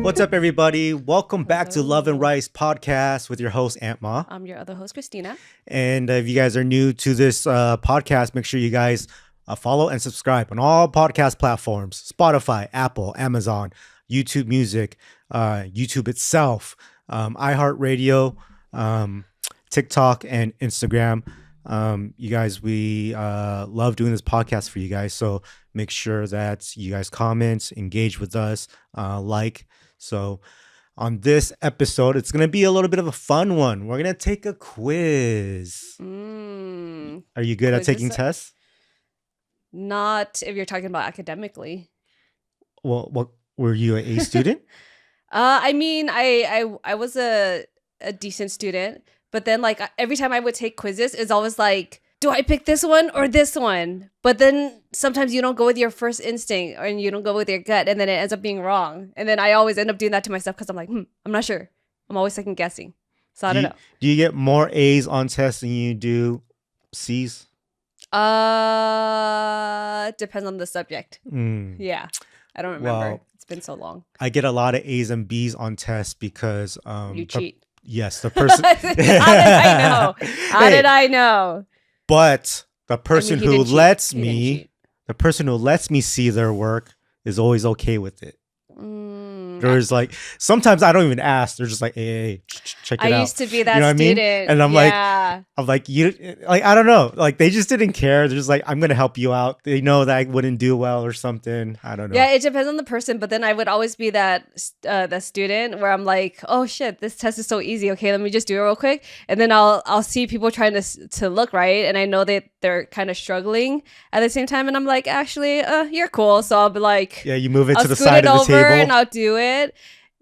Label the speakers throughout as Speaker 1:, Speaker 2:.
Speaker 1: What's up, everybody? Welcome back to Love and
Speaker 2: Hello.
Speaker 1: Rice podcast with your host, Aunt Ma.
Speaker 2: I'm your other host, Christina.
Speaker 1: And if you guys are new to this podcast, make sure you guys follow and subscribe on all podcast platforms: Spotify, Apple, Amazon, YouTube Music, YouTube itself, iHeartRadio, TikTok, and Instagram. You guys, we love doing this podcast for you guys. So make sure that you guys comment, engage with us, like. So on this episode, it's going to be a little bit of a fun one. We're going to take a quiz. Are you good at taking tests?
Speaker 2: Not if you're talking about academically.
Speaker 1: Well, what were you an A student?
Speaker 2: I was a decent student, but then like every time I would take quizzes, it's always like, do I pick this one or this one? But then sometimes you don't go with your first instinct and you don't go with your gut, and then it ends up being wrong. And then I always end up doing that to myself because I'm like, I'm not sure. I'm always second guessing. So I don't know.
Speaker 1: Do you get more A's on tests than you do C's?
Speaker 2: Depends on the subject. Yeah. I don't remember.
Speaker 1: Well,
Speaker 2: it's been so long.
Speaker 1: I get a lot of A's and B's on tests because
Speaker 2: You cheat.
Speaker 1: yes, the person.
Speaker 2: How did I know? How did I know?
Speaker 1: But the person
Speaker 2: he
Speaker 1: who
Speaker 2: didn't cheat.
Speaker 1: lets
Speaker 2: He didn't
Speaker 1: me,
Speaker 2: cheat.
Speaker 1: the person who lets me see their work is always okay with it. There's like, sometimes I don't even ask. They're just like, hey, check it out.
Speaker 2: I used to be that
Speaker 1: You know what I mean?
Speaker 2: student.
Speaker 1: And I'm
Speaker 2: yeah.
Speaker 1: like, I don't know. Like, they just didn't care. They're just like, I'm going to help you out. They know that I wouldn't do well or something. I don't know.
Speaker 2: Yeah, it depends on the person. But then I would always be that student where I'm like, oh shit, this test is so easy. Okay, let me just do it real quick. And then I'll see people trying to look right, and I know that they're kind of struggling at the same time. And I'm like, actually, you're cool. So I'll be like,
Speaker 1: Yeah, you move it
Speaker 2: I'll
Speaker 1: to the
Speaker 2: scoot
Speaker 1: side
Speaker 2: it
Speaker 1: of the
Speaker 2: over
Speaker 1: table.
Speaker 2: and I'll do it.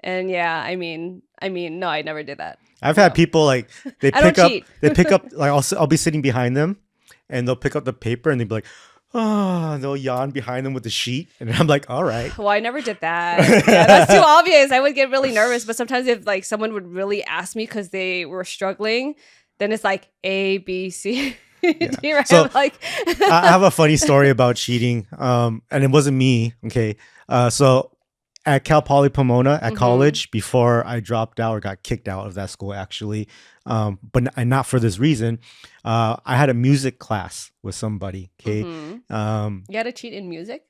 Speaker 2: And yeah, I mean, no, I never did that.
Speaker 1: I've had people like they
Speaker 2: I don't cheat.
Speaker 1: pick up like I'll be sitting behind them, and they'll pick up the paper and they'll be like, oh, and they'll yawn behind them with the sheet, and I'm like, all right.
Speaker 2: Well, I never did that. Yeah, that's too obvious. I would get really nervous. But sometimes if like someone would really ask me because they were struggling, then it's like A, B, C. D, right?
Speaker 1: So,
Speaker 2: like,
Speaker 1: I have a funny story about cheating, and it wasn't me. Okay, so at Cal Poly Pomona at college, before I dropped out or got kicked out of that school, actually, and not for this reason, I had a music class with somebody. Okay,
Speaker 2: you had to cheat in music?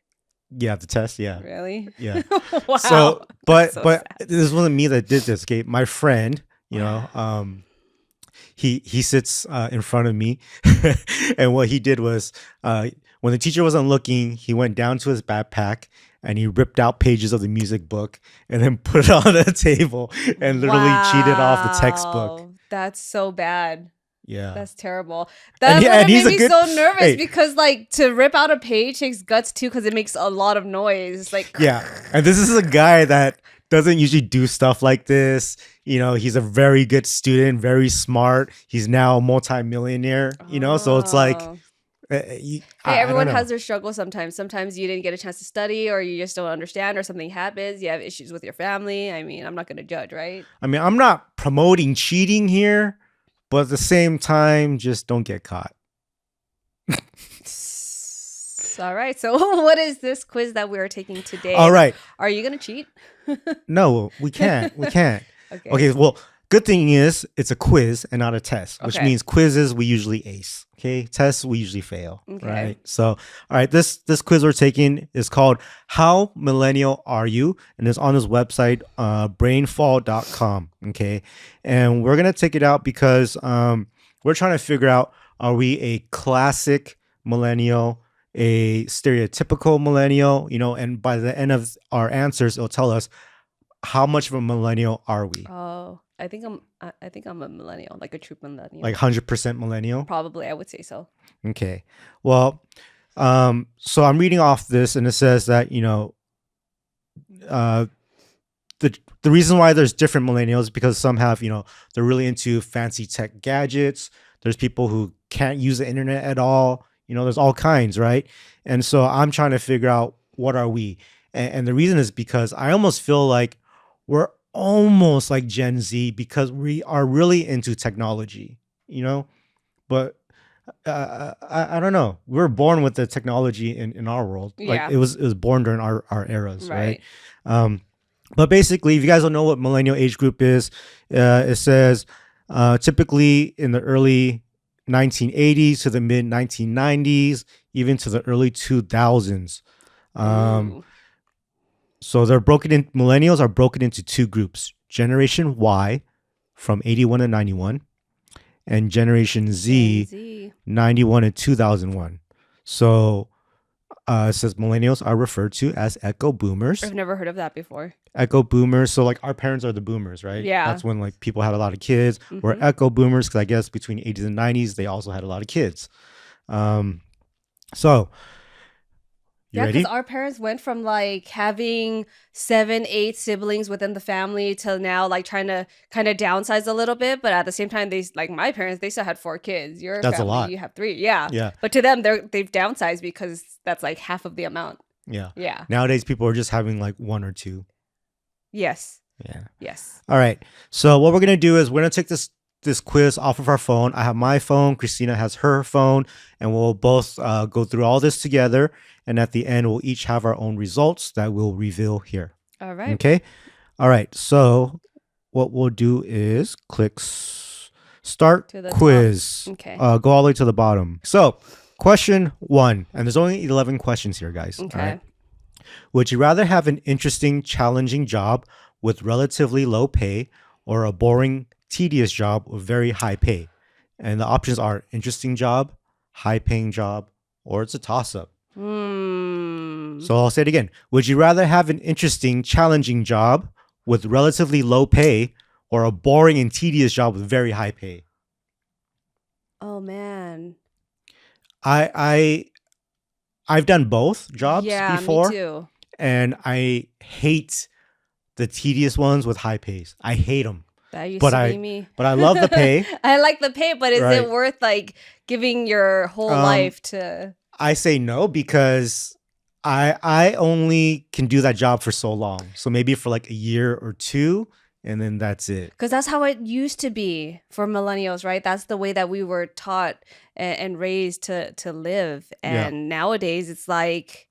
Speaker 1: yeah, the test, yeah.
Speaker 2: Really?
Speaker 1: Yeah.
Speaker 2: Wow.
Speaker 1: So, but
Speaker 2: So sad.
Speaker 1: this wasn't me that did this. Okay, my friend, you know, he sits in front of me, and what he did was, when the teacher wasn't looking, he went down to his backpack and he ripped out pages of the music book and then put it on the table and literally cheated off the textbook.
Speaker 2: Wow. That's so bad.
Speaker 1: Yeah.
Speaker 2: That's terrible.
Speaker 1: And
Speaker 2: That's
Speaker 1: he-
Speaker 2: what
Speaker 1: and
Speaker 2: made
Speaker 1: he's a
Speaker 2: me
Speaker 1: good-
Speaker 2: so nervous
Speaker 1: hey.
Speaker 2: because like to rip out a page takes guts too because it makes a lot of noise. It's like
Speaker 1: Yeah. And this is a guy that doesn't usually do stuff like this. You know, he's a very good student, very smart. He's now a multimillionaire, you know, so it's like,
Speaker 2: Oh.
Speaker 1: hey,
Speaker 2: Hey, everyone has their struggles sometimes. Sometimes you didn't get a chance to study or you just don't understand or something happens. You have issues with your family. I mean, I'm not going to judge, right?
Speaker 1: I mean, I'm not promoting cheating here, but at the same time, just don't get caught.
Speaker 2: All right. So what is this quiz that we're taking today?
Speaker 1: All right.
Speaker 2: Are you going to cheat?
Speaker 1: No, we can't. We can't.
Speaker 2: Okay.
Speaker 1: Okay, well, good thing is it's a quiz and not a test, which
Speaker 2: Okay.
Speaker 1: means quizzes we usually ace. Okay, tests we usually fail.
Speaker 2: Okay.
Speaker 1: Right. So, all right, this quiz we're taking is called "How Millennial Are You?" and it's on this website, brainfall.com. Okay, and we're gonna take it out because we're trying to figure out, are we a classic millennial, a stereotypical millennial? You know, and by the end of our answers, it'll tell us how much of a millennial are we?
Speaker 2: Oh, I think I'm a millennial, like a true millennial.
Speaker 1: Like 100% millennial?
Speaker 2: Probably, I would say so.
Speaker 1: Okay. Well, so I'm reading off this, and it says that, you know, the reason why there's different millennials is because some have, you know, they're really into fancy tech gadgets. There's people who can't use the internet at all. You know, there's all kinds, right? And so I'm trying to figure out, what are we? And the reason is because I almost feel like we're almost like Gen Z because we are really into technology, you know? But I don't know. We were born with the technology in our world. Like
Speaker 2: Yeah.
Speaker 1: it was born during our eras, right? But basically, if you guys don't know what millennial age group is, it says typically in the early 1980s to the mid 1990s, even to the early 2000s.
Speaker 2: Ooh.
Speaker 1: So millennials are broken into two groups: Generation Y from 81 to 91, and Generation
Speaker 2: Gen
Speaker 1: Z
Speaker 2: Z.
Speaker 1: 91 to 2001. So it says millennials are referred to as echo boomers.
Speaker 2: I've never heard of that before.
Speaker 1: Echo boomers. So like our parents are the boomers, right?
Speaker 2: Yeah.
Speaker 1: That's when like people had a lot of kids. We're
Speaker 2: Mhm.
Speaker 1: echo boomers because I guess between 80s and 90s they also had a lot of kids. So you
Speaker 2: Yeah, because
Speaker 1: ready?
Speaker 2: our parents went from like having 7, 8 siblings within the family to now like trying to kind of downsize a little bit. But at the same time, they like my parents, they still had 4 kids. Your
Speaker 1: That's a
Speaker 2: family,
Speaker 1: lot.
Speaker 2: you have 3. Yeah.
Speaker 1: Yeah.
Speaker 2: But to them, they've downsized because that's like half of the amount.
Speaker 1: Yeah.
Speaker 2: Yeah.
Speaker 1: Nowadays people are just having like 1 or 2.
Speaker 2: Yes.
Speaker 1: Yeah.
Speaker 2: Yes.
Speaker 1: All right. So what we're gonna do is we're gonna take this quiz off of our phone. I have my phone. Christina has her phone, and we'll both go through all this together. And at the end, we'll each have our own results that we'll reveal here.
Speaker 2: All right.
Speaker 1: Okay. All right. So what we'll do is click start
Speaker 2: To the
Speaker 1: quiz.
Speaker 2: top. Okay.
Speaker 1: Go all the way to the bottom. So question 1, and there's only 11 questions here, guys.
Speaker 2: Okay.
Speaker 1: All right. Would you rather have an interesting, challenging job with relatively low pay or a boring, tedious job with very high pay? And the options are interesting job, high paying job, or it's a toss up. So I'll say it again. Would you rather have an interesting, challenging job with relatively low pay or a boring and tedious job with very high pay?
Speaker 2: Oh man.
Speaker 1: I've done both jobs
Speaker 2: Yeah,
Speaker 1: before,
Speaker 2: me too.
Speaker 1: and I hate the tedious ones with high pays. I hate them.
Speaker 2: That used
Speaker 1: But
Speaker 2: to
Speaker 1: I-
Speaker 2: be me.
Speaker 1: But I love the pay.
Speaker 2: I like the pay, but is
Speaker 1: Right.
Speaker 2: it worth like giving your whole life to?
Speaker 1: I say no because I only can do that job for so long. So maybe for like a year or 2, and then that's it.
Speaker 2: Because that's how it used to be for millennials, right? That's the way that we were taught and raised to live.
Speaker 1: Yeah.
Speaker 2: And nowadays, it's like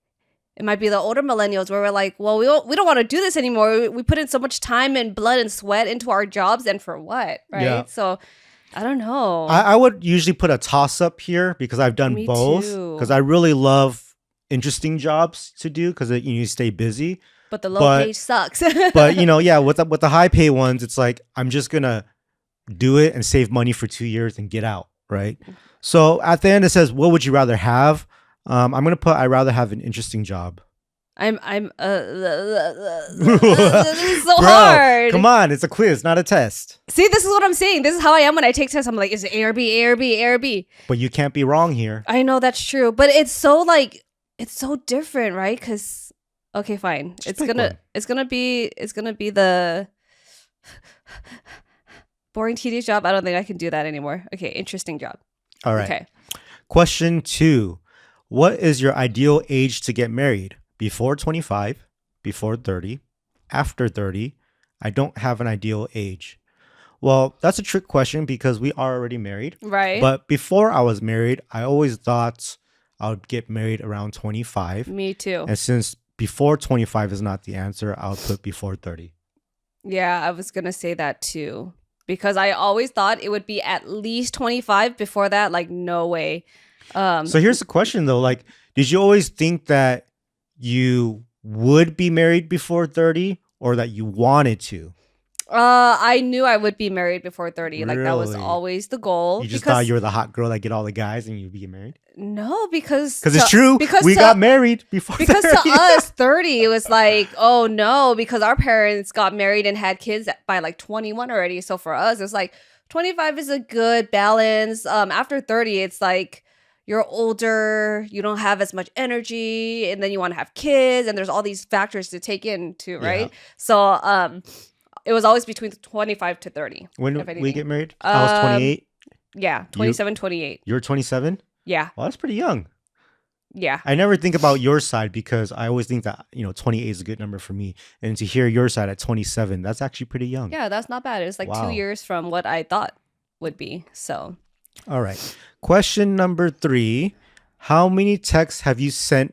Speaker 2: it might be the older millennials where we're like, well, we don't want to do this anymore. We put in so much time and blood and sweat into our jobs, and for what, right?
Speaker 1: Yeah.
Speaker 2: So I don't know.
Speaker 1: I would usually put a toss up here because I've done
Speaker 2: Me
Speaker 1: both.
Speaker 2: too.
Speaker 1: Because I really love interesting jobs to do because you stay busy.
Speaker 2: but the low
Speaker 1: but-
Speaker 2: pay sucks.
Speaker 1: But yeah, with the high pay ones, it's like I'm just gonna do it and save money for 2 years and get out, right? So at the end it says, what would you rather have? I'm gonna put I'd rather have an interesting job.
Speaker 2: I'm this is so
Speaker 1: Bro,
Speaker 2: hard.
Speaker 1: come on, it's a quiz, not a test.
Speaker 2: See, this is what I'm saying. This is how I am when I take tests. I'm like, is it A or B, A or B, A or B?
Speaker 1: But you can't be wrong here.
Speaker 2: I know that's true, but it's so like it's so different, right? Because okay, fine.
Speaker 1: Just pick one.
Speaker 2: It's gonna be the boring, tedious job. I don't think I can do that anymore. Okay, interesting job.
Speaker 1: All right.
Speaker 2: Okay.
Speaker 1: Question 2. What is your ideal age to get married? Before 25, before 30, after 30? I don't have an ideal age. Well, that's a trick question because we are already married.
Speaker 2: Right.
Speaker 1: But before I was married, I always thought I would get married around 25.
Speaker 2: Me too.
Speaker 1: And since before 25 is not the answer, I'll put before 30.
Speaker 2: Yeah, I was gonna say that too. Because I always thought it would be at least 25. Before that, like no way.
Speaker 1: So here's the question though, like, did you always think that you would be married before 30 or that you wanted to?
Speaker 2: I knew I would be married before 30. Like that was
Speaker 1: Really?
Speaker 2: always the goal.
Speaker 1: You just
Speaker 2: because-
Speaker 1: thought you were the hot girl that get all the guys and you'd be married?
Speaker 2: No, because
Speaker 1: Because it's true.
Speaker 2: Because
Speaker 1: we
Speaker 2: to-
Speaker 1: got married before
Speaker 2: Because
Speaker 1: 30.
Speaker 2: to us, 30 it was like, oh no, because our parents got married and had kids by like 21 already. So for us, it's like 25 is a good balance. After 30, it's like you're older, you don't have as much energy, and then you want to have kids, and there's all these factors to take into, right?
Speaker 1: Yeah.
Speaker 2: So it was always between 25 to 30.
Speaker 1: When
Speaker 2: if
Speaker 1: we
Speaker 2: anything.
Speaker 1: get married? I was 28.
Speaker 2: Yeah, 27, 28.
Speaker 1: You're 27?
Speaker 2: Yeah,
Speaker 1: Well, that's pretty young.
Speaker 2: yeah.
Speaker 1: I never think about your side because I always think that, 28 is a good number for me. And to hear your side at 27, that's actually pretty young.
Speaker 2: Yeah, that's not bad. It's like
Speaker 1: Wow.
Speaker 2: 2 years from what I thought would be. So
Speaker 1: All right. Question number 3. How many texts have you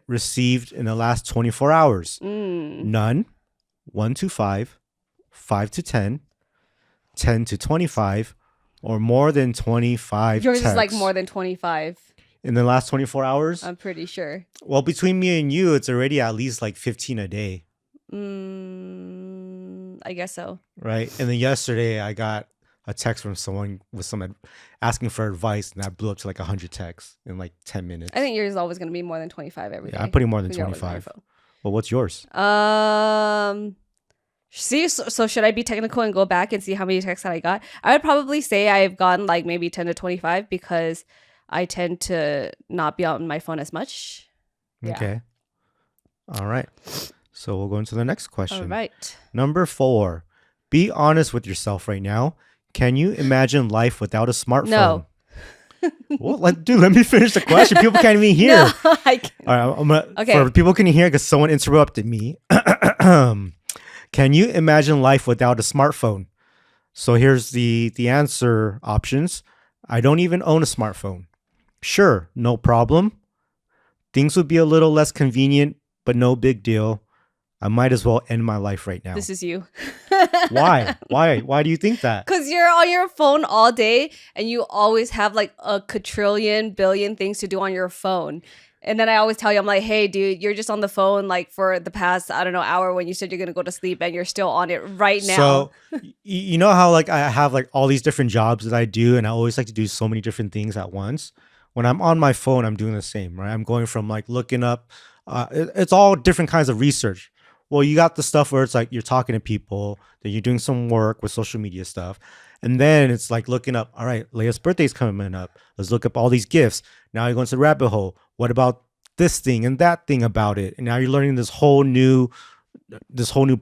Speaker 1: received in the last 24 hours? None, 1 to 5, 5 to 10, 10 to 25, or more than 25
Speaker 2: Yours
Speaker 1: texts
Speaker 2: is like more than 25.
Speaker 1: in the last 24 hours?
Speaker 2: I'm pretty sure.
Speaker 1: Well, between me and you, it's already at least like 15 a day,
Speaker 2: I guess so.
Speaker 1: right? And then yesterday, I got a text from someone with asking for advice, and that blew up to like 100 texts in like 10 minutes.
Speaker 2: I think yours is always going to be more than 25 every day.
Speaker 1: Yeah, I'm putting more than
Speaker 2: 'cause you're always on your
Speaker 1: 25. Well, what's yours?
Speaker 2: phone. See, so should I be technical and go back and see how many texts that I got? I would probably say I've gotten like maybe 10 to 25 because I tend to not be on my phone as much. Yeah.
Speaker 1: Okay. All right. So we'll go into the next question.
Speaker 2: All right.
Speaker 1: Number 4. Be honest with yourself right now. Can you imagine life without a smartphone?
Speaker 2: No.
Speaker 1: Well, dude, let me finish the question. People can't even hear.
Speaker 2: No, I can't.
Speaker 1: All right. I'm gonna,
Speaker 2: Okay.
Speaker 1: For people can hear because someone interrupted me. Can you imagine life without a smartphone? So here's the answer options. I don't even own a smartphone. Sure, no problem. Things would be a little less convenient, but no big deal. I might as well end my life right now.
Speaker 2: This is you.
Speaker 1: Why? Why do you think that?
Speaker 2: Because you're on your phone all day and you always have like a quadrillion billion things to do on your phone. And then I always tell you, I'm like, hey, dude, you're just on the phone like for the past, I don't know, hour when you said you're going to go to sleep and you're still on it right now.
Speaker 1: So, you know how like I have like all these different jobs that I do and I always like to do so many different things at once. When I'm on my phone, I'm doing the same, right? I'm going from like looking up, it's all different kinds of research. Well, you got the stuff where it's like you're talking to people, then you're doing some work with social media stuff. And then it's like looking up, all right, Leia's birthday's coming up. Let's look up all these gifts. Now you're going to the rabbit hole. What about this thing and that thing about it? And now you're learning this whole new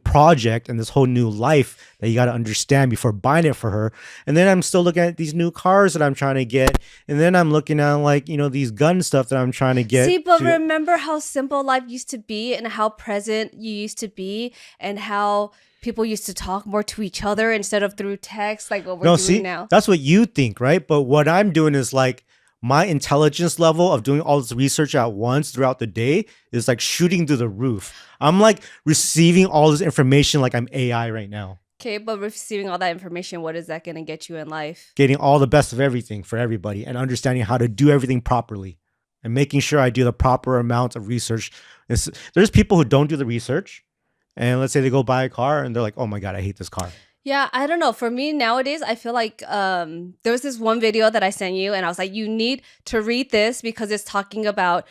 Speaker 1: project and this whole new life that you got to understand before buying it for her. And then I'm still looking at these new cars that I'm trying to get. And then I'm looking at like, these gun stuff that I'm trying to get.
Speaker 2: See, but remember how simple life used to be and how present you used to be and how people used to talk more to each other instead of through text like what we're doing now.
Speaker 1: That's what you think, right? But what I'm doing is like my intelligence level of doing all this research at once throughout the day is like shooting through the roof. I'm like receiving all this information like I'm AI right now.
Speaker 2: Okay, but receiving all that information, what is that going to get you in life?
Speaker 1: Getting all the best of everything for everybody and understanding how to do everything properly and making sure I do the proper amount of research. There's people who don't do the research and let's say they go buy a car and they're like, oh my God, I hate this car.
Speaker 2: Yeah, I don't know. For me nowadays, I feel like there was this one video that I sent you and I was like, you need to read this because it's talking about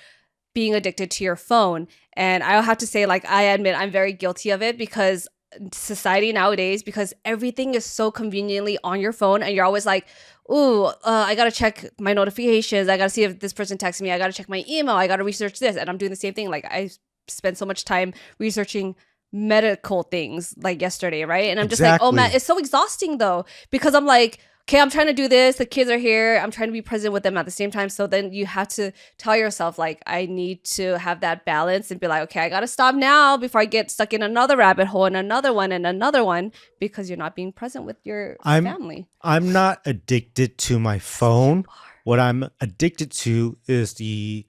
Speaker 2: being addicted to your phone. And I'll have to say, like, I admit I'm very guilty of it because society nowadays, because everything is so conveniently on your phone and you're always like, ooh, I got to check my notifications. I got to see if this person texted me. I got to check my email. I got to research this. And I'm doing the same thing. Like I spend so much time researching medical things like yesterday, right? And I'm just like, oh man, it's so exhausting though, because I'm like, okay, I'm trying to do this, the kids are here, I'm trying to be present with them at the same time. So then you have to tell yourself like, I need to have that balance and be like, okay, I gotta stop now before I get stuck in another rabbit hole and another one, because you're not being present with your family.
Speaker 1: I'm not addicted to my phone. What I'm addicted to is the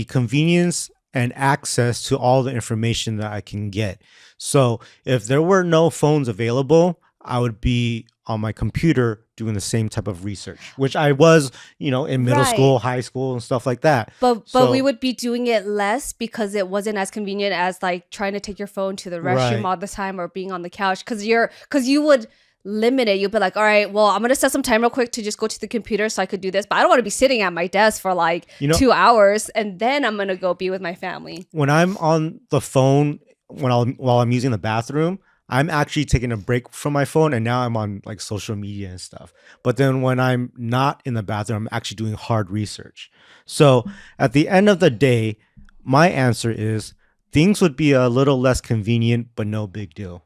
Speaker 1: convenience and access to all the information that I can get. So if there were no phones available, I would be on my computer doing the same type of research, which I was, in middle school, high school and stuff like that.
Speaker 2: But we would be doing it less because it wasn't as convenient as like trying to take your phone to the restroom all the time or being on the couch because you would limit it. You'll be like, all right, well, I'm going to set some time real quick to just go to the computer so I could do this. But I don't want to be sitting at my desk for like 2 hours and then I'm going to go be with my family. When
Speaker 1: I'm on the phone, while I'm using the bathroom, I'm actually taking a break from my phone and now I'm on like social media and stuff. But then when I'm not in the bathroom, I'm actually doing hard research. So at the end of the day, my answer is things would be a little less convenient, but no big deal.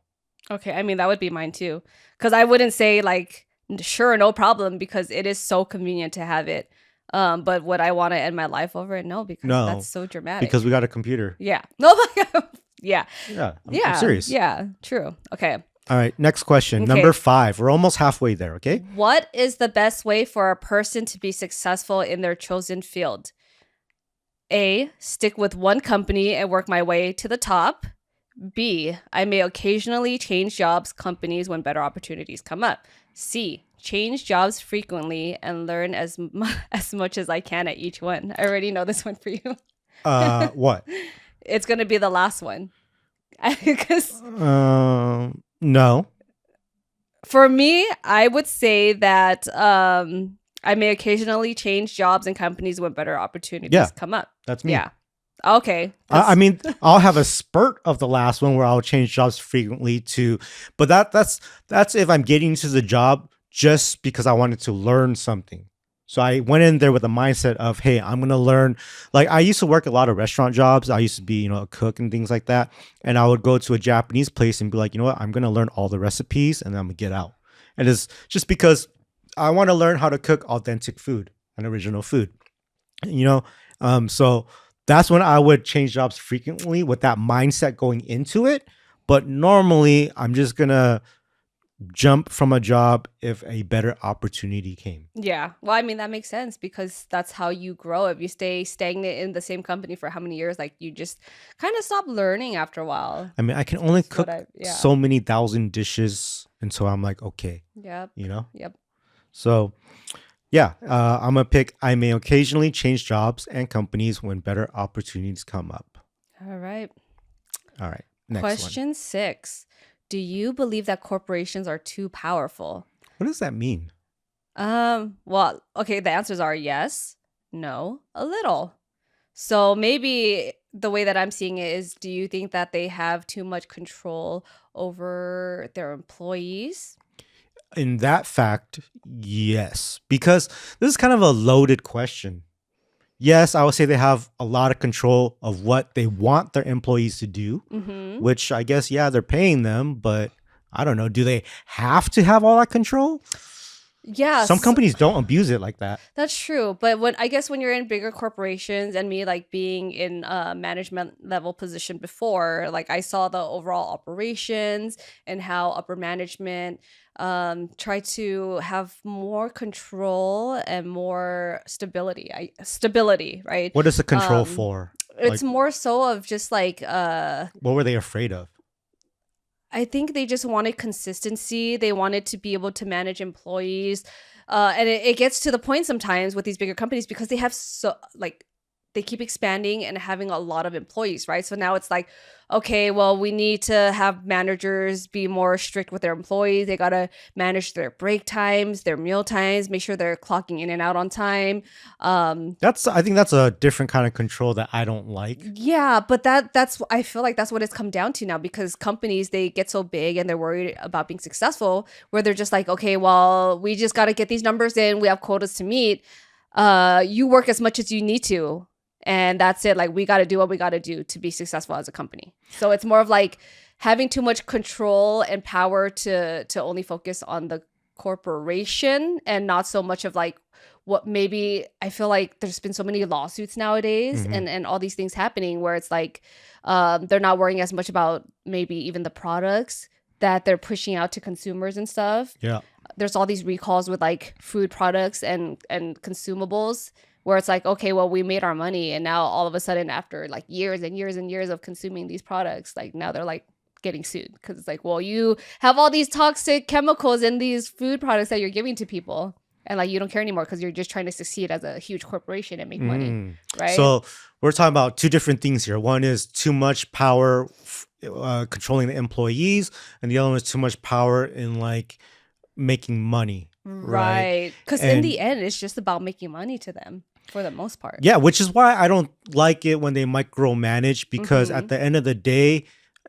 Speaker 2: Okay, I mean, that would be mine too. Because I wouldn't say like, sure, no problem, because it is so convenient to have it. But would I want to end my life over it? No, because that's so dramatic.
Speaker 1: Because we got a computer.
Speaker 2: Yeah. No, yeah.
Speaker 1: Yeah. I'm serious.
Speaker 2: Yeah, true. Okay.
Speaker 1: All right, next question. Okay. Number 5. We're almost halfway there, okay?
Speaker 2: What is the best way for a person to be successful in their chosen field? A, stick with one company and work my way to the top. B, I may occasionally change jobs, companies when better opportunities come up. C, change jobs frequently and learn as much as I can at each one. I already know this one for you.
Speaker 1: What?
Speaker 2: It's going to be the last one. Because
Speaker 1: No.
Speaker 2: for me, I would say that I may occasionally change jobs and companies when better opportunities come up.
Speaker 1: That's me.
Speaker 2: Yeah. Okay.
Speaker 1: I mean, I'll have a spurt of the last one where I'll change jobs frequently too, but that's if I'm getting into the job just because I wanted to learn something. So I went in there with a mindset of, hey, I'm gonna learn. Like I used to work a lot of restaurant jobs. I used to be, a cook and things like that. And I would go to a Japanese place and be like, you know what, I'm gonna learn all the recipes and then I'm gonna get out. And it's just because I want to learn how to cook authentic food and original food. So that's when I would change jobs frequently with that mindset going into it. But normally, I'm just going to jump from a job if a better opportunity came.
Speaker 2: Yeah. Well, I mean, that makes sense because that's how you grow. If you stay stagnant in the same company for how many years, like you just kind of stop learning after a while.
Speaker 1: I mean, I can only cook so many thousand dishes until I'm like, okay.
Speaker 2: Yep. Yep.
Speaker 1: So yeah, I'm going to pick, I may occasionally change jobs and companies when better opportunities come up.
Speaker 2: All right.
Speaker 1: Next
Speaker 2: Question 6. Do you believe that corporations are too powerful?
Speaker 1: What does that mean?
Speaker 2: Well, okay, the answers are yes, no, a little. So maybe the way that I'm seeing it is, do you think that they have too much control over their employees?
Speaker 1: In that fact, yes, because this is kind of a loaded question. Yes, I would say they have a lot of control of what they want their employees to do, which I guess, they're paying them, but I don't know. Do they have to have all that control?
Speaker 2: Yeah.
Speaker 1: Some companies don't abuse it like that.
Speaker 2: That's true. But when you're in bigger corporations and me like being in a management level position before, like I saw the overall operations and how upper management try to have more control and more stability, right?
Speaker 1: What is the control for?
Speaker 2: It's more so of just like
Speaker 1: what were they afraid of?
Speaker 2: I think they just wanted consistency. They wanted to be able to manage employees. And it gets to the point sometimes with these bigger companies because they have they keep expanding and having a lot of employees, right? So now it's like, okay, well, we need to have managers be more strict with their employees. They got to manage their break times, their meal times, make sure they're clocking in and out on time.
Speaker 1: I think that's a different kind of control that I don't like.
Speaker 2: Yeah, but I feel like that's what it's come down to now because companies, they get so big and they're worried about being successful where they're just like, okay, well, we just got to get these numbers in. We have quotas to meet. You work as much as you need to. And that's it. Like, we got to do what we got to do to be successful as a company. So it's more of like having too much control and power to only focus on the corporation and not so much of like what maybe I feel like there's been so many lawsuits nowadays and all these things happening where it's like they're not worrying as much about maybe even the products that they're pushing out to consumers and stuff.
Speaker 1: Yeah.
Speaker 2: There's all these recalls with like food products and consumables where it's like, okay, well, we made our money. And now all of a sudden, after like years and years and years of consuming these products, like now they're like getting sued because it's like, well, you have all these toxic chemicals in these food products that you're giving to people. And like, you don't care anymore because you're just trying to succeed as a huge corporation and make money. Right.
Speaker 1: So we're talking about two different things here. One is too much power controlling the employees. And the other one is too much power in like making money.
Speaker 2: Right. Because in the end, it's just about making money to them. For the most part.
Speaker 1: Yeah, which is why I don't like it when they micromanage because at the end of the day,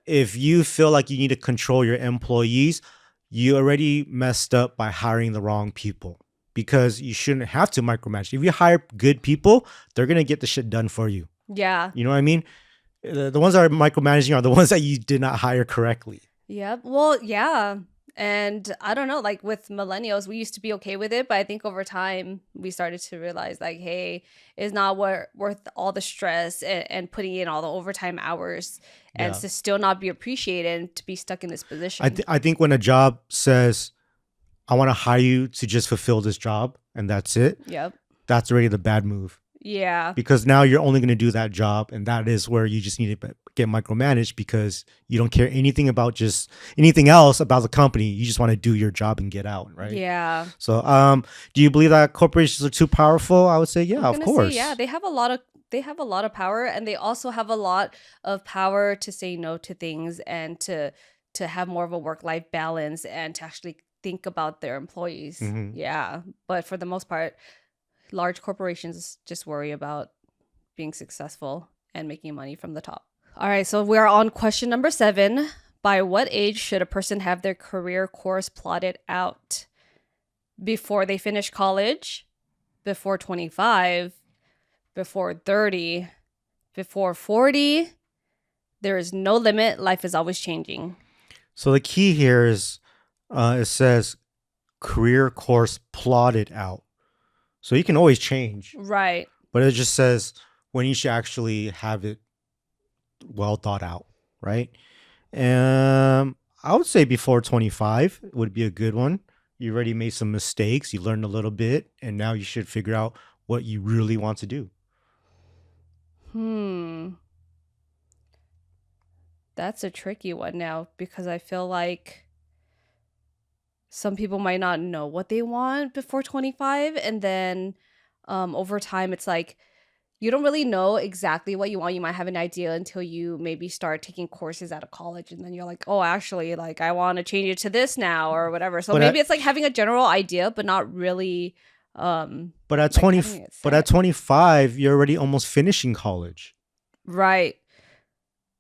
Speaker 1: if you feel like you need to control your employees, you already messed up by hiring the wrong people because you shouldn't have to micromanage. If you hire good people, they're going to get the shit done for you.
Speaker 2: Yeah.
Speaker 1: You know what I mean? The ones that are micromanaging are the ones that you did not hire correctly.
Speaker 2: Yep. Well, yeah. And I don't know, like with millennials, we used to be okay with it. But I think over time, we started to realize like, hey, it's not worth all the stress and putting in all the overtime hours and to still not be appreciated and to be stuck in this position.
Speaker 1: I think when a job says, I want to hire you to just fulfill this job and that's it.
Speaker 2: Yep.
Speaker 1: That's already the bad move.
Speaker 2: Yeah.
Speaker 1: because now you're only going to do that job, and that is where you just need to get micromanaged because you don't care anything about just anything else about the company. You just want to do your job and get out, right?
Speaker 2: Yeah.
Speaker 1: So, do you believe that corporations are too powerful? I would say, yeah,
Speaker 2: I'm
Speaker 1: of
Speaker 2: gonna say, yeah,
Speaker 1: course.
Speaker 2: they have a lot of power, and they also have a lot of power to say no to things and to have more of a work-life balance and to actually think about their employees.
Speaker 1: Hmm.
Speaker 2: Yeah. But for the most part, large corporations just worry about being successful and making money from the top. All right, so we're on question number 7. By what age should a person have their career course plotted out? Before they finish college, before 25, before 30, before 40. There is no limit. Life is always changing.
Speaker 1: So the key here is, it says career course plotted out. So you can always change,
Speaker 2: Right.
Speaker 1: but it just says when you should actually have it well thought out, right? I would say before 25 would be a good one. You already made some mistakes, you learned a little bit, and now you should figure out what you really want to do.
Speaker 2: That's a tricky one now because I feel like some people might not know what they want before 25, and then over time it's like you don't really know exactly what you want. You might have an idea until you maybe start taking courses out of college, and then you're like, oh, actually, like I want to change it to this now or whatever. So
Speaker 1: But
Speaker 2: maybe
Speaker 1: at
Speaker 2: it's like having a general idea but not really
Speaker 1: but at
Speaker 2: like
Speaker 1: 20
Speaker 2: having it
Speaker 1: but at
Speaker 2: set.
Speaker 1: 25 you're already almost finishing college.
Speaker 2: Right.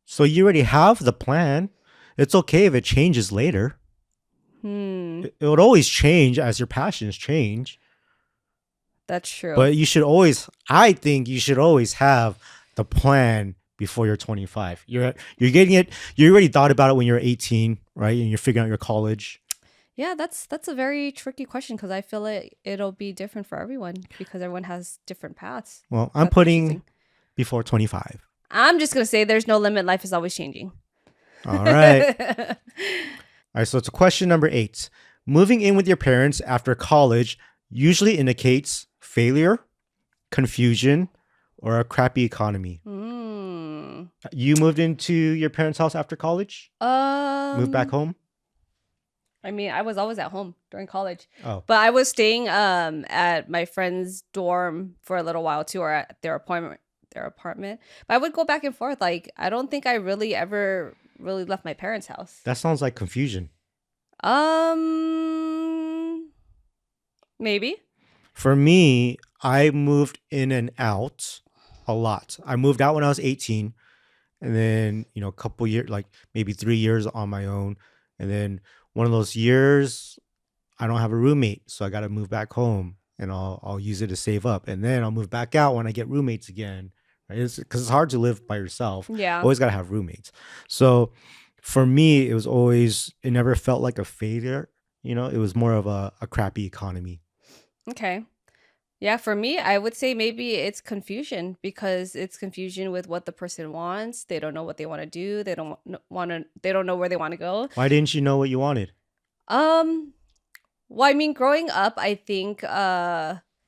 Speaker 1: So you already have the plan. It's okay if it changes later. It would always change as your passions change.
Speaker 2: That's true.
Speaker 1: But I think you should always have the plan before you're 25. You're getting it. You already thought about it when you're 18, right? And you're figuring out your college.
Speaker 2: Yeah, that's a very tricky question because I feel like it'll be different for everyone because everyone has different paths.
Speaker 1: Well, I'm
Speaker 2: That's
Speaker 1: putting
Speaker 2: interesting.
Speaker 1: before 25.
Speaker 2: I'm just gonna say there's no limit. Life is always changing.
Speaker 1: All right. All right. So it's question number 8. Moving in with your parents after college usually indicates failure, confusion, or a crappy economy. You moved into your parents' house after college? Moved back home?
Speaker 2: I mean, I was always at home during college,
Speaker 1: Oh,
Speaker 2: but I was staying at my friend's dorm for a little while too, or at their apartment. But I would go back and forth. Like, I don't think I really ever really left my parents' house.
Speaker 1: that sounds like confusion.
Speaker 2: Maybe.
Speaker 1: For me, I moved in and out a lot. I moved out when I was 18, and then, a couple years, like maybe 3 years on my own. And then one of those years, I don't have a roommate, so I got to move back home, and I'll use it to save up, and then I'll move back out when I get roommates again. Right? Because it's hard to live by yourself.
Speaker 2: Yeah.
Speaker 1: Always got to have roommates. So for me, it never felt like a failure. It was more of a crappy economy.
Speaker 2: Okay. Yeah, for me, I would say maybe it's confusion because it's confusion with what the person wants. They don't know what they want to do. They don't want to. They don't know where they want to go.
Speaker 1: Why didn't you know what you wanted?
Speaker 2: Well, I mean, growing up, I think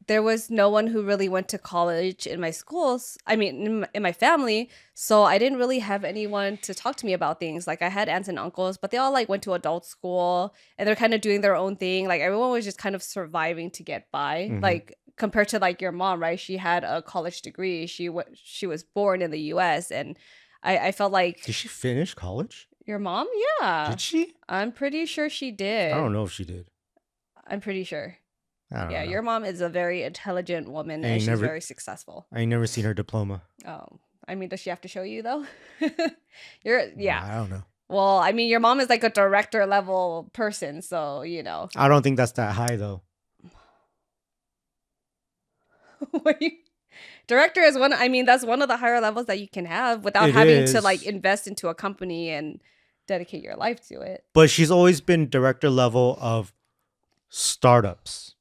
Speaker 2: there was no one who really went to college in my schools. I mean, in my family. So I didn't really have anyone to talk to me about things. Like I had aunts and uncles, but they all like went to adult school and they're kind of doing their own thing. Like everyone was just kind of surviving to get by.
Speaker 1: Mhm.
Speaker 2: Like compared to like your mom, right? She had a college degree. She was born in the U.S. and I felt like
Speaker 1: Did she finish college?
Speaker 2: your mom, yeah,
Speaker 1: Did she?
Speaker 2: I'm pretty sure she
Speaker 1: I
Speaker 2: did.
Speaker 1: don't know if she did.
Speaker 2: I'm pretty sure.
Speaker 1: I don't
Speaker 2: Yeah,
Speaker 1: know.
Speaker 2: your mom is a very intelligent woman and she's very successful.
Speaker 1: I ain't never seen her diploma.
Speaker 2: Oh, I mean, does she have to show you though?
Speaker 1: Yeah. I don't know.
Speaker 2: Well, I mean, your mom is like a director level person, so
Speaker 1: I don't think that's that high though.
Speaker 2: Director is one. I mean, that's one of the higher levels that you can have without
Speaker 1: It
Speaker 2: having to
Speaker 1: is.
Speaker 2: like invest into a company and dedicate your life to it.
Speaker 1: But she's always been director level of startups.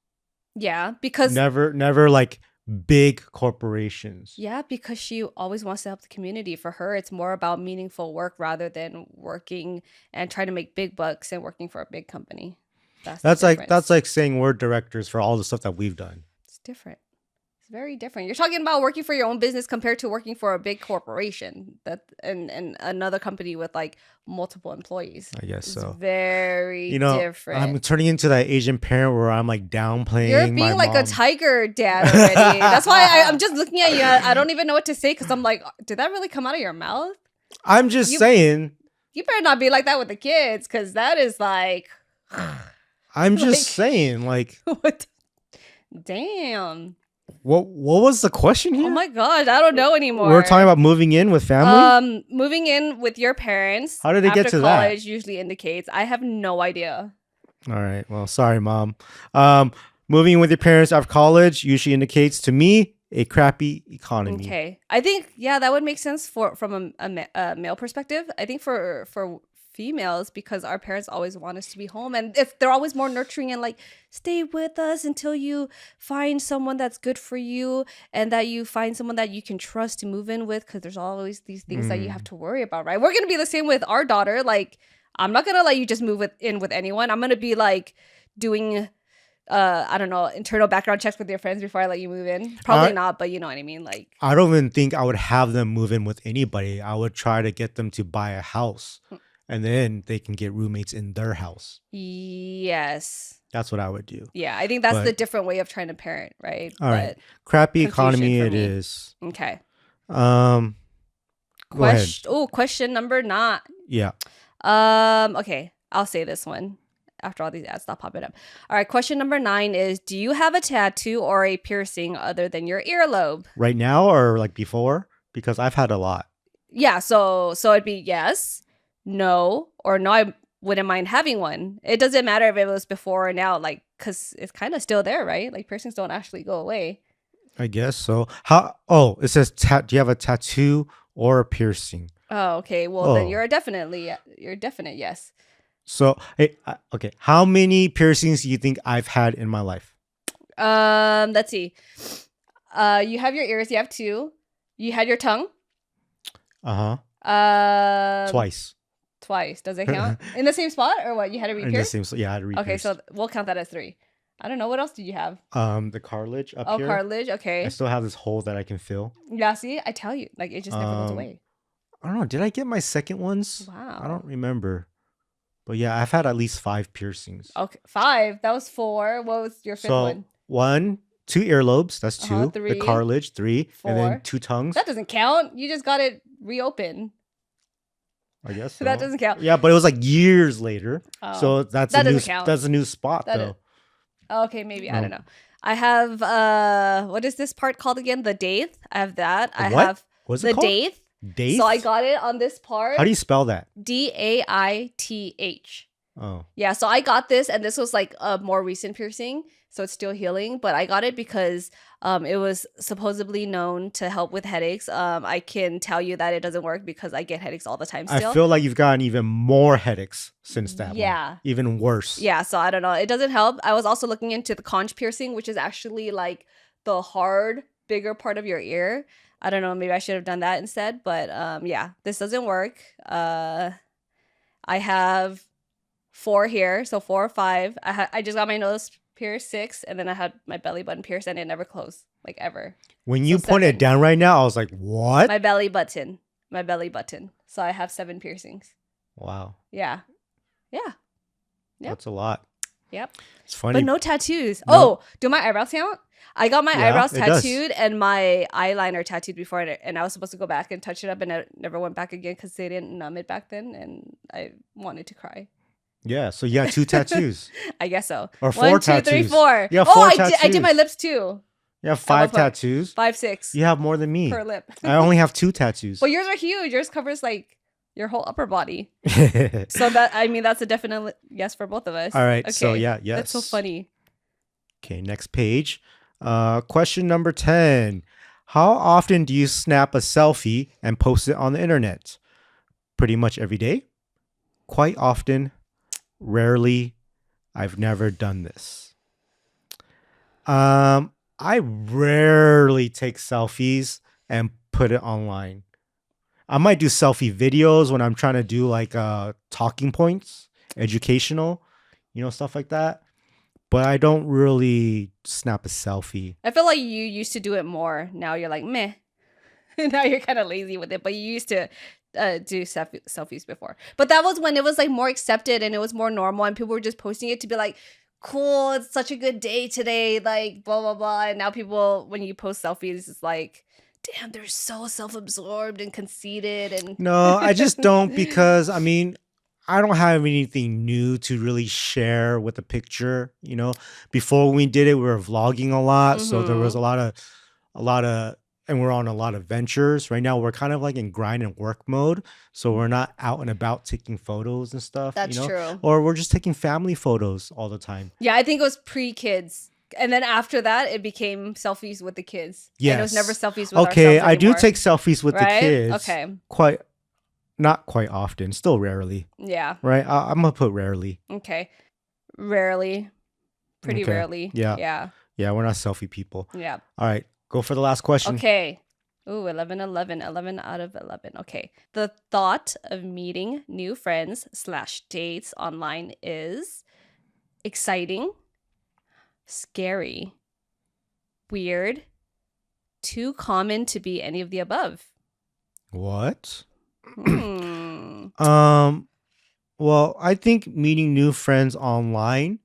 Speaker 2: Yeah, because
Speaker 1: Never like big corporations.
Speaker 2: because she always wants to help the community. For her, it's more about meaningful work rather than working and trying to make big bucks and working for a big company. That's the
Speaker 1: That's
Speaker 2: difference.
Speaker 1: like saying we're directors for all the stuff that we've done.
Speaker 2: It's different. It's very different. You're talking about working for your own business compared to working for a big corporation and another company with like multiple employees.
Speaker 1: I guess
Speaker 2: It's
Speaker 1: so.
Speaker 2: very
Speaker 1: I'm
Speaker 2: different.
Speaker 1: turning into that Asian parent where I'm like downplaying
Speaker 2: You're
Speaker 1: my
Speaker 2: being like a
Speaker 1: mom.
Speaker 2: tiger dad already. That's why I'm just looking at you. I don't even know what to say because I'm like, did that really come out of your mouth?
Speaker 1: I'm just saying.
Speaker 2: You better not be like that with the kids because that is like.
Speaker 1: I'm just saying, like,
Speaker 2: what? Damn.
Speaker 1: what was the question here?
Speaker 2: Oh my gosh, I don't know anymore.
Speaker 1: We're talking about moving in with family.
Speaker 2: Moving in with your parents.
Speaker 1: How did it get to that?
Speaker 2: College usually indicates. I have no idea.
Speaker 1: All right. Well, sorry, mom. Moving in with your parents after college usually indicates to me a crappy economy.
Speaker 2: Okay, I think that would make sense from a male perspective. I think for females, because our parents always want us to be home, and if they're always more nurturing and like stay with us until you find someone that's good for you and that you find someone that you can trust to move in with, because there's always these things that you have to worry about, right? We're gonna be the same with our daughter. Like, I'm not gonna let you just move in with anyone. I'm gonna be like doing I don't know, internal background checks with your friends before I let you move in. Probably not, but you know what I mean. Like,
Speaker 1: I don't even think I would have them move in with anybody. I would try to get them to buy a house. And then they can get roommates in their house.
Speaker 2: Yes.
Speaker 1: That's what I would do.
Speaker 2: Yeah, I think that's the different way of trying to parent, right?
Speaker 1: All right. Crappy economy it
Speaker 2: me.
Speaker 1: is.
Speaker 2: Okay.
Speaker 1: Question
Speaker 2: number 9.
Speaker 1: Yeah.
Speaker 2: Okay, I'll say this one after all these ads stop popping up. All right, question number 9 is, do you have a tattoo or a piercing other than your earlobe?
Speaker 1: Right now or like before? Because I've had a lot.
Speaker 2: Yeah, so it'd be yes, no, or no, I wouldn't mind having one. It doesn't matter if it was before or now, like, because it's kind of still there, right? Like, piercings don't actually go away.
Speaker 1: I guess so. It says, do you have a tattoo or a piercing?
Speaker 2: Oh, okay. Well, then you're definite yes.
Speaker 1: So, okay. How many piercings do you think I've had in my life?
Speaker 2: Let's see. You have your ears. You have 2. You had your tongue.
Speaker 1: Twice.
Speaker 2: Does it count? In the same spot or what? You had to re-pierce?
Speaker 1: I had to re-pierce.
Speaker 2: Okay, so we'll count that as 3. I don't know. What else did you have?
Speaker 1: The cartilage up here.
Speaker 2: Oh, cartilage. Okay.
Speaker 1: I still have this hole that I can feel.
Speaker 2: Yeah, see? I tell you. Like, it just never goes away.
Speaker 1: I don't know. Did I get my second ones?
Speaker 2: Wow.
Speaker 1: I don't remember. But yeah, I've had at least 5 piercings.
Speaker 2: Okay, 5. That was 4. What was your 5th one?
Speaker 1: 1, 2 earlobes. That's 2.
Speaker 2: 3.
Speaker 1: The cartilage, 3.
Speaker 2: 4.
Speaker 1: And then 2 tongues.
Speaker 2: That doesn't count. You just got it reopened.
Speaker 1: I guess so.
Speaker 2: That doesn't count.
Speaker 1: Yeah, but it was like years later.
Speaker 2: Oh,
Speaker 1: so that doesn't count. That's a new spot though.
Speaker 2: Okay, maybe. No. I don't know. I have what is this part called again? The daith. I have that. I have
Speaker 1: What's it called?
Speaker 2: Daith.
Speaker 1: Daith?
Speaker 2: So I got it on this part.
Speaker 1: How do you spell that?
Speaker 2: DAITH.
Speaker 1: Oh.
Speaker 2: Yeah, so I got this, and this was like a more recent piercing, so it's still healing, but I got it because it was supposedly known to help with headaches. I can tell you that it doesn't work because I get headaches all the time still.
Speaker 1: I feel like you've gotten even more headaches since that
Speaker 2: Yeah.
Speaker 1: one. Even worse.
Speaker 2: Yeah, so I don't know. It doesn't help. I was also looking into the conch piercing, which is actually like the hard, bigger part of your ear. I don't know. Maybe I should have done that instead, but yeah, this doesn't work. I have 4 here, so 4 or 5. I just got my nose pierced 6, and then I had my belly button pierced, and it never closed, like ever.
Speaker 1: When you pointed it down right now, I was like, "What?"
Speaker 2: My belly button. So I have 7 piercings.
Speaker 1: Wow.
Speaker 2: Yeah. Yep.
Speaker 1: That's a lot.
Speaker 2: Yep.
Speaker 1: It's funny,
Speaker 2: but no tattoos.
Speaker 1: No.
Speaker 2: Oh, do my eyebrows count? I got my eyebrows
Speaker 1: it does.
Speaker 2: tattooed and my eyeliner tattooed before, and I was supposed to go back and touch it up, and I never went back again because they didn't numb it back then, and I wanted to cry.
Speaker 1: Yeah, so you got 2 tattoos.
Speaker 2: I guess so.
Speaker 1: Or 4
Speaker 2: 1, 2,
Speaker 1: tattoos.
Speaker 2: 3, 4.
Speaker 1: You have 4 tattoos.
Speaker 2: I did my lips too.
Speaker 1: You have 5 tattoos.
Speaker 2: 5, 6.
Speaker 1: You have more than me.
Speaker 2: Per lip.
Speaker 1: I only have 2 tattoos.
Speaker 2: Well, yours are huge. Yours covers like your whole upper body. So that's a definite yes for both of us.
Speaker 1: All right.
Speaker 2: Okay.
Speaker 1: So yes.
Speaker 2: That's so funny.
Speaker 1: Okay, next page. Question number 10. How often do you snap a selfie and post it on the internet? Pretty much every day. Quite often. Rarely. I've never done this. I rarely take selfies and put it online. I might do selfie videos when I'm trying to do like talking points, educational, stuff like that. but I don't really snap a selfie.
Speaker 2: I feel like you used to do it more. Now you're like, meh. Now you're kind of lazy with it, but you used to do selfies before. But that was when it was like more accepted and it was more normal and people were just posting it to be like, cool, it's such a good day today, like blah, blah, blah. And now people, when you post selfies, it's like, damn, they're so self-absorbed and conceited. And
Speaker 1: No, I just don't because I mean, I don't have anything new to really share with the picture. Before we did it, we were vlogging a lot, so there was a lot of, and we're on a lot of ventures. Right now, we're kind of like in grind and work mode, so we're not out and about taking photos and stuff.
Speaker 2: That's true.
Speaker 1: Or we're just taking family photos all the time.
Speaker 2: Yeah, I think it was pre-kids. And then after that, it became selfies with the kids.
Speaker 1: Yes.
Speaker 2: And it was never selfies with
Speaker 1: Okay,
Speaker 2: ourselves
Speaker 1: I do
Speaker 2: anymore.
Speaker 1: take selfies with the
Speaker 2: Right?
Speaker 1: kids.
Speaker 2: Okay.
Speaker 1: Not quite often, still rarely.
Speaker 2: Yeah.
Speaker 1: Right? I'm gonna put rarely.
Speaker 2: Okay. Rarely. Pretty
Speaker 1: Okay.
Speaker 2: rarely.
Speaker 1: Yeah.
Speaker 2: Yeah.
Speaker 1: Yeah, we're not selfie people.
Speaker 2: Yeah.
Speaker 1: All right, go for the last question.
Speaker 2: Okay. Ooh, 11, 11, 11 out of 11. Okay. The thought of meeting new friends / dates online is exciting, scary, weird, too common to be any of the above.
Speaker 1: What?
Speaker 2: Hmm.
Speaker 1: Well, I think meeting new friends online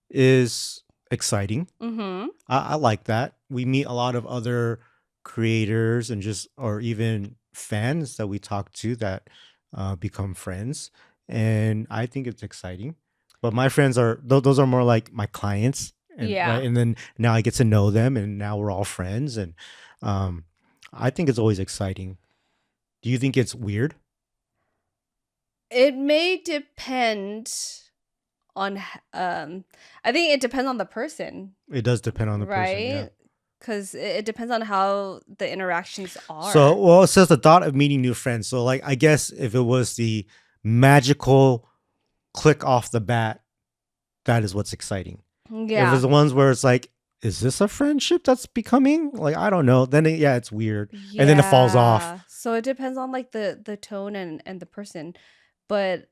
Speaker 1: is exciting.
Speaker 2: Mm-hmm.
Speaker 1: I like that. We meet a lot of other creators and or even fans that we talk to that become friends. And I think it's exciting. But my friends those are more like my clients. And,
Speaker 2: Yeah.
Speaker 1: right? And then now I get to know them and now we're all friends. And I think it's always exciting. Do you think it's weird?
Speaker 2: It may depend on, I think it depends on the person,
Speaker 1: It does depend on the person. Yeah.
Speaker 2: right? Because it depends on how the interactions are.
Speaker 1: So, well, it says the thought of meeting new friends. So, like, I guess if it was the magical click off the bat, that is what's exciting.
Speaker 2: Yeah.
Speaker 1: If it's the ones where it's like, is this a friendship that's becoming? Like, I don't know. Then, it's weird. And then it falls off.
Speaker 2: Yeah. So it depends on like the tone and the person. But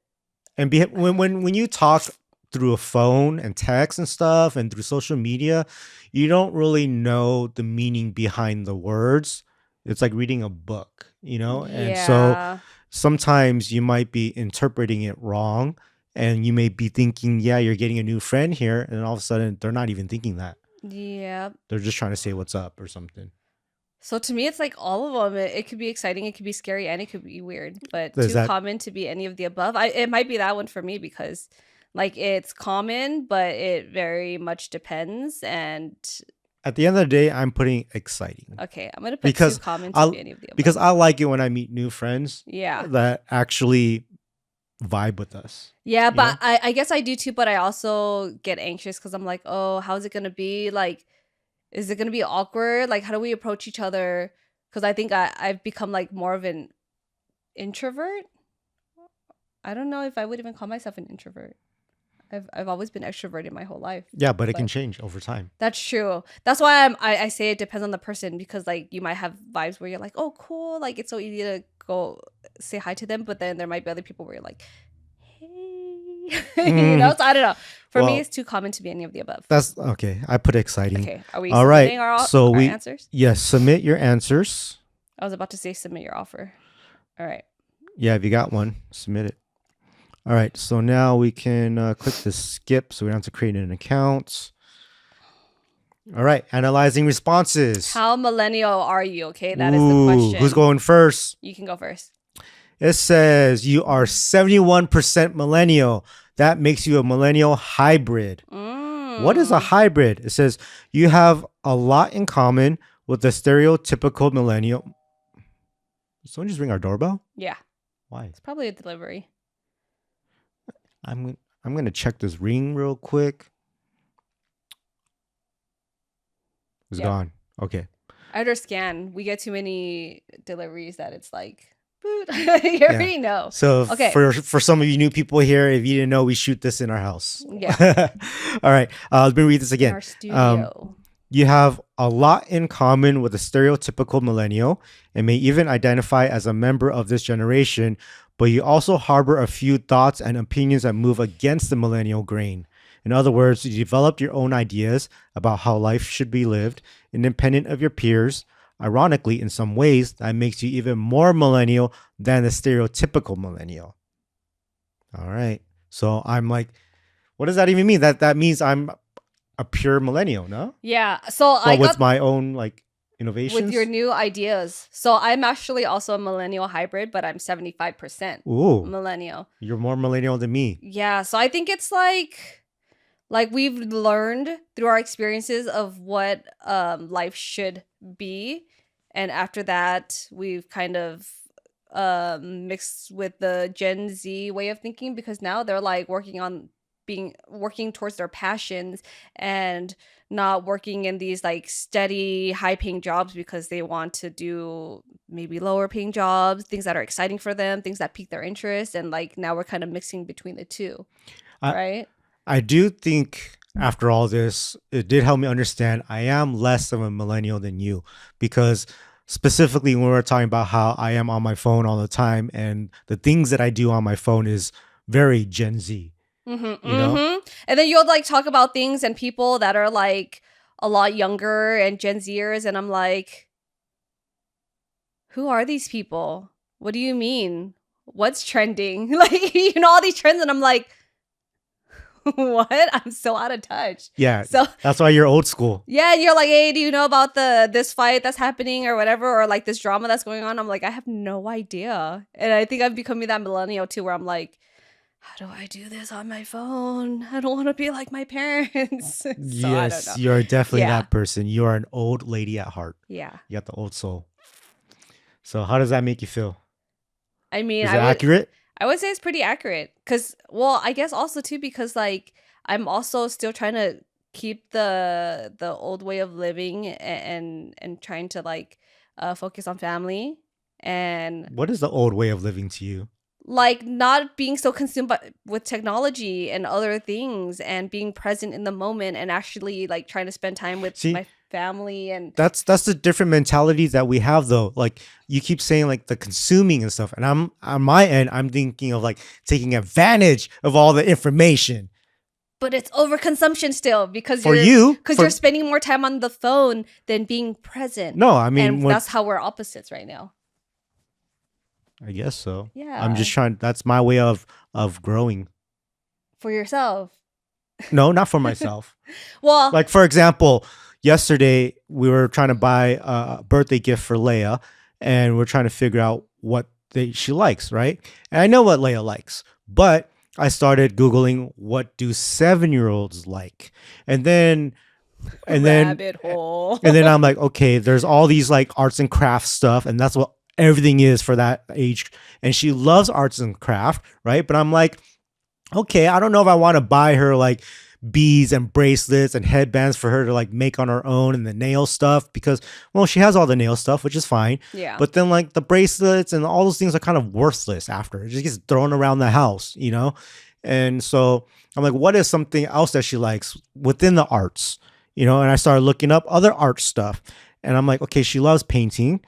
Speaker 1: And when you talk through a phone and text and stuff and through social media, you don't really know the meaning behind the words. It's like reading a book, And so
Speaker 2: yeah.
Speaker 1: sometimes you might be interpreting it wrong and you may be thinking, yeah, you're getting a new friend here. And all of a sudden they're not even thinking that.
Speaker 2: Yeah.
Speaker 1: They're just trying to say what's up or something.
Speaker 2: So to me, it's like all of them. It could be exciting, it could be scary, and it could be weird. But
Speaker 1: Is
Speaker 2: too
Speaker 1: that-
Speaker 2: common to be any of the above. It might be that one for me because like it's common, but it very much depends. And
Speaker 1: At the end of the day, I'm putting exciting
Speaker 2: okay, I'm gonna put
Speaker 1: Because
Speaker 2: too common to
Speaker 1: I'll-
Speaker 2: be any of the above.
Speaker 1: because I like it when I meet new friends
Speaker 2: yeah.
Speaker 1: that actually vibe with us.
Speaker 2: Yeah, but I guess I do too, but I also get anxious because I'm like, oh, how's it gonna be? Like, is it gonna be awkward? Like, how do we approach each other? Because I think I've become like more of an introvert. I don't know if I would even call myself an introvert. I've always been extroverted my whole life.
Speaker 1: Yeah, but it can change over time.
Speaker 2: That's true. That's why I say it depends on the person because like you might have vibes where you're like, oh, cool, like it's so easy to go say hi to them, but then there might be other people where you're like, hey, So I don't know. For me,
Speaker 1: Well,
Speaker 2: it's too common to be any of the above.
Speaker 1: That's okay. I put exciting.
Speaker 2: Okay, are we
Speaker 1: All right.
Speaker 2: submitting our
Speaker 1: So
Speaker 2: our answers?
Speaker 1: Yes, submit your answers.
Speaker 2: I was about to say submit your offer. All right.
Speaker 1: Yeah, if you got one, submit it. All right. So now we can click the skip so we don't have to create an account. All right. Analyzing responses.
Speaker 2: How millennial are you? Okay, that is the
Speaker 1: Ooh,
Speaker 2: question.
Speaker 1: Who's going first?
Speaker 2: You can go first.
Speaker 1: It says you are 71% millennial. That makes you a millennial hybrid. What is a hybrid? It says you have a lot in common with the stereotypical millennial. Did someone just ring our doorbell?
Speaker 2: Yeah,
Speaker 1: Why?
Speaker 2: it's probably a delivery.
Speaker 1: I'm gonna check this ring real quick. It's
Speaker 2: Yeah.
Speaker 1: gone. Okay.
Speaker 2: I understand. We get too many deliveries that it's like, boot. You already know.
Speaker 1: So
Speaker 2: Okay.
Speaker 1: for some of you new people here, if you didn't know, we shoot this in our house.
Speaker 2: Yeah.
Speaker 1: All right. Let me read this
Speaker 2: In
Speaker 1: again.
Speaker 2: our studio.
Speaker 1: You have a lot in common with a stereotypical millennial and may even identify as a member of this generation, but you also harbor a few thoughts and opinions that move against the millennial grain. In other words, you developed your own ideas about how life should be lived, independent of your peers. Ironically, in some ways, that makes you even more millennial than the stereotypical millennial. All right. So I'm like, what does that even mean? That means I'm a pure millennial, no?
Speaker 2: Yeah. So I
Speaker 1: But with
Speaker 2: got
Speaker 1: my own like
Speaker 2: with
Speaker 1: innovations.
Speaker 2: your new ideas. So I'm actually also a millennial hybrid, but I'm 75%
Speaker 1: Ooh,
Speaker 2: millennial.
Speaker 1: you're more millennial than me.
Speaker 2: Yeah. So I think it's like we've learned through our experiences of what life should be, and after that we've kind of mixed with the Gen Z way of thinking, because now they're like working towards their passions and not working in these like steady high paying jobs because they want to do maybe lower paying jobs, things that are exciting for them, things that pique their interest, and like now we're kind of mixing between the two,
Speaker 1: I,
Speaker 2: right?
Speaker 1: I do think after all this, it did help me understand I am less of a millennial than you, because specifically when we're talking about how I am on my phone all the time and the things that I do on my phone is very Gen Z,
Speaker 2: Mm-hmm,
Speaker 1: you know?
Speaker 2: mm-hmm. And then you'll like talk about things and people that are like a lot younger and Gen Zers, and I'm like, who are these people? What do you mean? What's trending? Like, all these trends, and I'm like, what? I'm so out of touch.
Speaker 1: Yeah,
Speaker 2: So
Speaker 1: that's why you're old school.
Speaker 2: yeah, you're like, hey, do you know about this fight that's happening or whatever, or like this drama that's going on? I'm like, I have no idea. And I think I'm becoming that millennial too, where I'm like, how do I do this on my phone? I don't want to be like my parents. So I don't
Speaker 1: Yes,
Speaker 2: know.
Speaker 1: you're definitely
Speaker 2: Yeah.
Speaker 1: that person. You're an old lady at heart.
Speaker 2: Yeah.
Speaker 1: You got the old soul. So how does that make you feel?
Speaker 2: I mean,
Speaker 1: Is it accurate?
Speaker 2: I would say it's pretty accurate, because, well, I guess also too, because like I'm also still trying to keep the old way of living, and trying to like focus on family, and
Speaker 1: What is the old way of living to you?
Speaker 2: like not being so consumed with technology and other things, and being present in the moment, and actually like trying to spend time with
Speaker 1: See,
Speaker 2: my family. And
Speaker 1: that's the different mentalities that we have though. Like you keep saying like the consuming and stuff, and I'm on my end, I'm thinking of like taking advantage of all the information.
Speaker 2: but it's overconsumption still, because
Speaker 1: For
Speaker 2: you're spending more time on the phone than being present.
Speaker 1: No, I mean,
Speaker 2: and that's how we're opposites right now.
Speaker 1: I guess so.
Speaker 2: Yeah.
Speaker 1: I'm just trying. That's my way of growing.
Speaker 2: For yourself.
Speaker 1: No, not for myself.
Speaker 2: Well,
Speaker 1: Like for example, yesterday we were trying to buy a birthday gift for Leia, and we're trying to figure out what she likes, right? And I know what Leia likes, but I started Googling what do 7-year-olds like, and then
Speaker 2: rabbit hole.
Speaker 1: and then I'm like, okay, there's all these like arts and crafts stuff, and that's what everything is for that age. And she loves arts and craft, right? But I'm like, okay, I don't know if I want to buy her like beads and bracelets and headbands for her to like make on her own, and the nail stuff, because well, she has all the nail stuff, which is fine.
Speaker 2: Yeah.
Speaker 1: But then like the bracelets and all those things are kind of worthless after. It just gets thrown around the house, you know? And so I'm like, what is something else that she likes within the arts? You know, and I started looking up other art stuff. And I'm like, okay, she loves painting,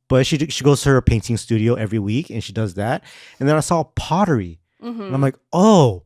Speaker 1: but she goes to her painting studio every week and she does that. And then I saw pottery.
Speaker 2: Mm-hmm.
Speaker 1: And I'm like, oh,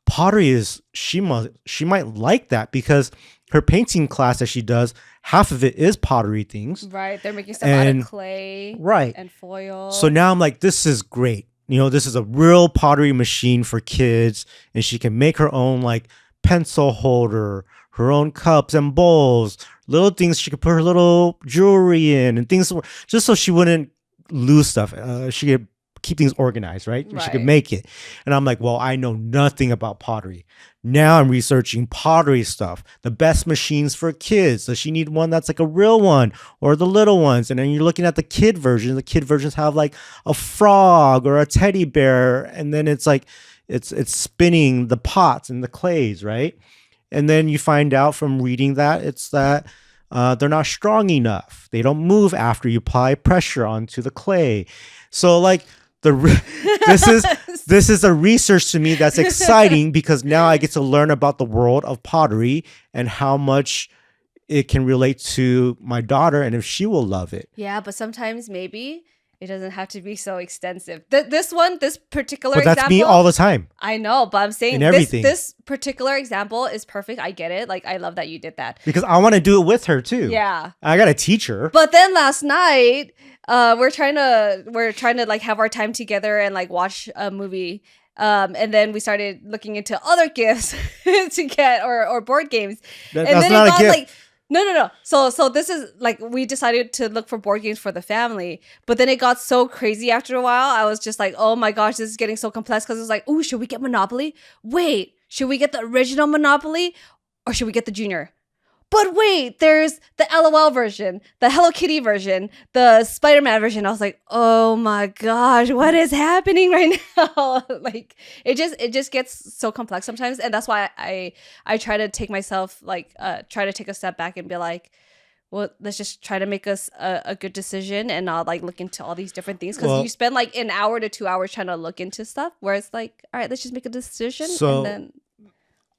Speaker 1: pottery is she might like that, because her painting class that she does, half of it is pottery things.
Speaker 2: Right. They're making stuff out of clay,
Speaker 1: right,
Speaker 2: and foil.
Speaker 1: So now I'm like, this is great. You know, this is a real pottery machine for kids, and she can make her own like pencil holder, her own cups and bowls, little things she could put her little jewelry in, and things just so she wouldn't lose stuff. She could keep things organized, right? She could make it. And I'm like, well, I know nothing about pottery. Now I'm researching pottery stuff, the best machines for kids. Does she need one that's like a real one, or the little ones? And then you're looking at the kid version. The kid versions have like a frog or a teddy bear, and then it's like it's spinning the pots and the clays, right? And then you find out from reading that it's that they're not strong enough. They don't move after you apply pressure onto the clay. So like this is a research to me that's exciting, because now I get to learn about the world of pottery and how much it can relate to my daughter and if she will love it.
Speaker 2: Yeah, but sometimes maybe It doesn't have to be so extensive. This particular
Speaker 1: But that's
Speaker 2: example,
Speaker 1: me all the time
Speaker 2: I know, but I'm saying
Speaker 1: in everything.
Speaker 2: this particular example is perfect. I get it. Like, I love that you did that.
Speaker 1: Because I want to do it with her too.
Speaker 2: Yeah.
Speaker 1: I got to teach her.
Speaker 2: But then last night, we're trying to like have our time together and like watch a movie. And then we started looking into other gifts to get or board games. And
Speaker 1: That's
Speaker 2: then
Speaker 1: not
Speaker 2: it
Speaker 1: a
Speaker 2: got
Speaker 1: gift.
Speaker 2: like no. So this is like, we decided to look for board games for the family, but then it got so crazy after a while. I was just like, oh my gosh, this is getting so complex, because it was like, oh, should we get Monopoly? Wait, should we get the original Monopoly or should we get the Junior? But wait, there's the LOL version, the Hello Kitty version, the Spider-Man version. I was like, oh my gosh, what is happening right now? Like, it just gets so complex sometimes. And that's why I try to take myself, like, try to take a step back and be like, well, let's just try to make us a good decision and not like look into all these different things. Because you spend like an hour to 2 hours trying to look into stuff, where it's like, all right, let's just make a decision.
Speaker 1: So
Speaker 2: and then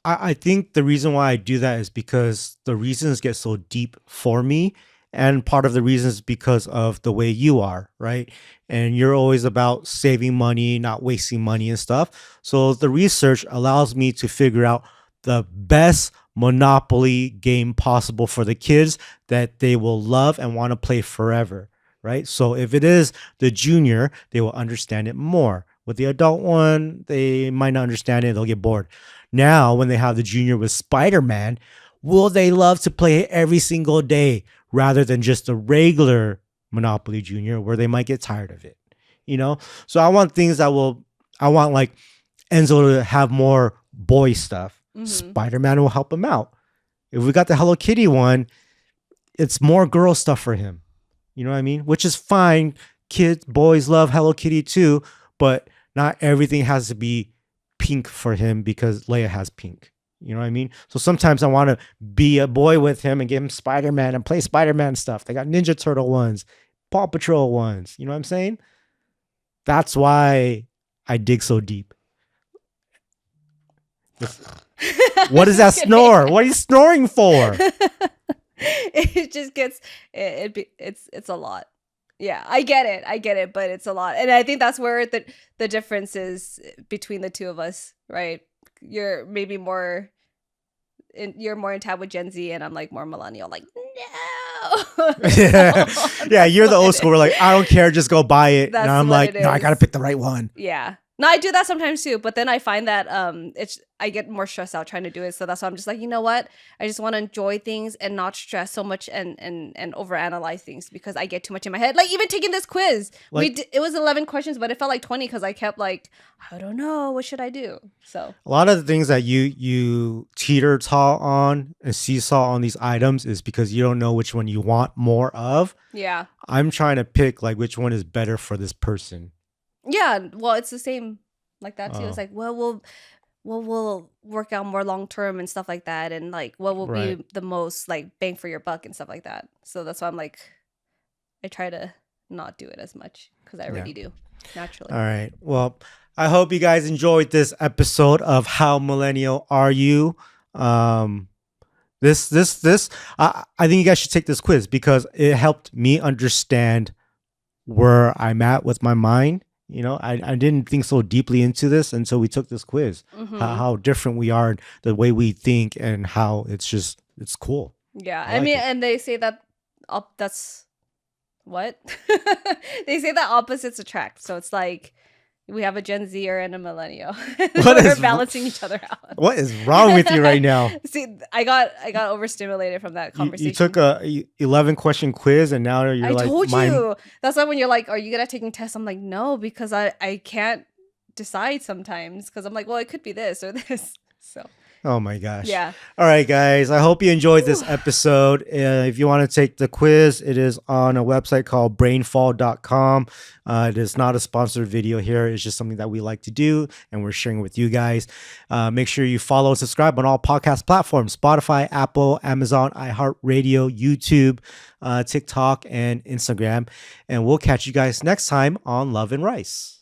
Speaker 1: I think the reason why I do that is because the reasons get so deep for me. And part of the reason is because of the way you are, right? And you're always about saving money, not wasting money and stuff. So the research allows me to figure out the best Monopoly game possible for the kids that they will love and want to play forever, right? So if it is the Junior, they will understand it more. With the adult one, they might not understand it. They'll get bored. Now, when they have the Junior with Spider-Man, will they love to play it every single day rather than just a regular Monopoly Junior where they might get tired of it? You know? So I want things I want like Enzo to have more boy stuff.
Speaker 2: Mhm.
Speaker 1: Spider-Man will help him out. If we got the Hello Kitty one, it's more girl stuff for him. You know what I mean? Which is fine. Kids, boys love Hello Kitty too, but not everything has to be pink for him because Leia has pink. You know what I mean? So sometimes I want to be a boy with him and give him Spider-Man and play Spider-Man stuff. They got Ninja Turtle ones, Paw Patrol ones. You know what I'm saying? That's why I dig so deep. What is that snore? What are you snoring for?
Speaker 2: It just gets it's a lot. Yeah, I get it, but it's a lot. And I think that's where the difference is between the two of us, right? You're maybe you're more in tab with Gen Z, and I'm like more millennial, like, no.
Speaker 1: Yeah, you're the old school. We're like, I don't care, just go buy it.
Speaker 2: That's
Speaker 1: And I'm
Speaker 2: what
Speaker 1: like,
Speaker 2: it
Speaker 1: no, I
Speaker 2: is.
Speaker 1: gotta pick the right one.
Speaker 2: Yeah. No, I do that sometimes too, but then I find that I get more stressed out trying to do it. So that's why I'm just like, you know what? I just want to enjoy things and not stress so much and overanalyze things, because I get too much in my head. Like, even taking this quiz, it was 11 questions, but it felt like 20 because I kept like, I don't know, what should I do? So
Speaker 1: A lot of the things that you teeter-totter on and seesaw on these items is because you don't know which one you want more of.
Speaker 2: yeah.
Speaker 1: I'm trying to pick like which one is better for this person.
Speaker 2: Yeah, well, it's the same like that too.
Speaker 1: Oh.
Speaker 2: It's like, well, we'll work out more long term and stuff like that, and like what will
Speaker 1: Right.
Speaker 2: be the most like bang for your buck and stuff like that. So that's why I'm like, I try to not do it as much because I already do naturally.
Speaker 1: All right. Well, I hope you guys enjoyed this episode of How Millennial Are You? This I think you guys should take this quiz because it helped me understand where I'm at with my mind. You know, I didn't think so deeply into this until we took this quiz.
Speaker 2: Mhm.
Speaker 1: How different we are, the way we think, and how it's cool.
Speaker 2: Yeah,
Speaker 1: I
Speaker 2: I
Speaker 1: like
Speaker 2: mean,
Speaker 1: it.
Speaker 2: and they say that that's what they say that opposites attract. So it's like we have a Gen Zer and a millennial.
Speaker 1: What
Speaker 2: We're
Speaker 1: is-
Speaker 2: balancing each other out.
Speaker 1: What is wrong with you right now?
Speaker 2: See, I got overstimulated from that conversation.
Speaker 1: You took a 11 question quiz and now you're
Speaker 2: I
Speaker 1: like,
Speaker 2: told
Speaker 1: mine-
Speaker 2: you. That's why when you're like, are you good at taking tests? I'm like, no, because I can't decide sometimes, because I'm like, well, it could be this or this. So
Speaker 1: Oh my gosh.
Speaker 2: yeah.
Speaker 1: All right, guys. I hope you enjoyed this episode. If you want to take the quiz, it is on a website called brainfall.com. It is not a sponsored video here. It's just something that we like to do and we're sharing with you guys. Make sure you follow and subscribe on all podcast platforms: Spotify, Apple, Amazon, iHeartRadio, YouTube, TikTok, and Instagram. And we'll catch you guys next time on Love and Rice.